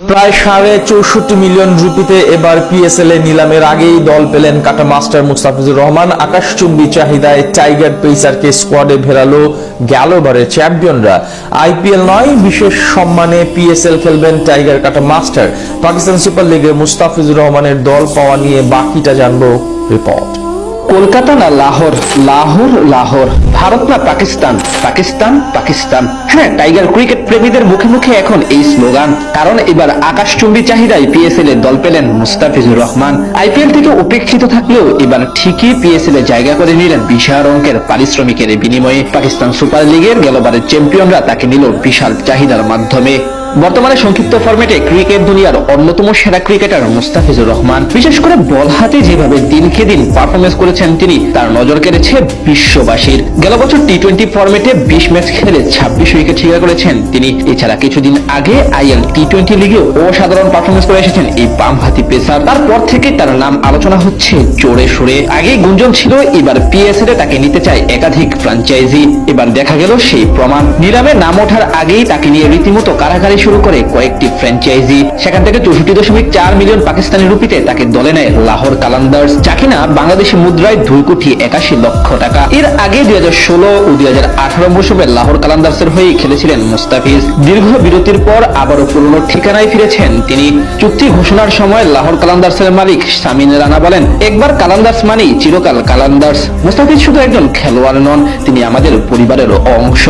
প্রায় 64.5 মিলিয়ন রুপিতে এবার পিএসএল এ নিলামের আগেই দল পেলেন কাটা মাস্টার মুস্তাফিজুর রহমান। আকাশচুম্বী চাহিদায় টাইগার পেসারকে স্কোয়াডে ভেড়ালো গেলবারের চ্যাম্পিয়নরা। আইপিএল নয়, বিশেষ সম্মানে পিএসএল খেলবেন টাইগার কাটা মাস্টার। পাকিস্তান সুপার লিগে মুস্তাফিজুর রহমানের দল পাওয়া নিয়ে বাকিটা জানবো রিপোর্ট। কলকাতা না লাহোর, লাহোর লাহোর, ভারত না পাকিস্তান, পাকিস্তান পাকিস্তান। হ্যাঁ, টাইগার ক্রিকেট প্রেমীদের মুখে মুখে এখন এই স্লোগান, কারণ এবার আকাশচুম্বী চাহিদায় পিএসএল এ দল পেলেন মুস্তাফিজুর রহমান। আইপিএল থেকে উপেক্ষিত থাকলেও এবার ঠিকই পিএসএল এ জায়গা করে নিলেন বিশাল অঙ্কের পারিশ্রমিকের বিনিময়ে। পাকিস্তান সুপার লিগের গেলবারের চ্যাম্পিয়নরা তাকে নিল বিশাল চাহিদার মাধ্যমে। বর্তমানে সংক্ষিপ্ত ফরম্যাটে ক্রিকেট দুনিয়ার অন্যতম সেরা ক্রিকেটার মুস্তাফিজুর রহমান, বিশেষ করে বল হাতে যেভাবে দিনকে দিন পারফরমেন্স করেছেন তিনি, তার নজর কেড়েছে বিশ্ববাসীর। গেল বছর টি-20 ফরম্যাটে 20 ম্যাচ খেলে 26 উইকেট শিকার করেছেন তিনি। এছাড়া কিছুদিন আগে আইএল টি-20 লিগেও অসাধারণ পারফরমেন্স করে এসেছেন এই বামহাতি পেসার। তারপর থেকে তার নাম আলোচনা হচ্ছে জোরে সোরে। আগে গুঞ্জন ছিল এবার পিএসএল এ তাকে নিতে চায় একাধিক ফ্র্যাঞ্চাইজি। এবার দেখা গেল সেই প্রমাণ। নিলামে নাম ওঠার আগেই তাকে নিয়ে রীতিমতো কারাকারি শুরু করে কয়েকটি ফ্র্যাঞ্চাইজি। সেখান থেকে 64.4 মিলিয়ন পাকিস্তানি রুপিতে তাকে দলে নেয় লাহোর কালান্দার্স, যা কিনা বাংলাদেশি মুদ্রায় 2.81 লক্ষ টাকা। এর আগে 2016 ও 2018 মৌসুমে লাহোর কালান্দার্সের হয়ে খেলেছিলেন মুস্তাফিজ। দীর্ঘ বিরতির পর আবারও পুরনো ঠিকানায় ফিরেছেন তিনি। চুক্তি ঘোষণার সময় লাহোর কালান্দার্সের মালিক সামিন রানা বলেন, একবার কালান্দার্স মানেই চিরকাল কালান্দার্স। মুস্তাফিজ শুধু একজন খেলোয়াড় নন, তিনি আমাদের পরিবারের অংশ।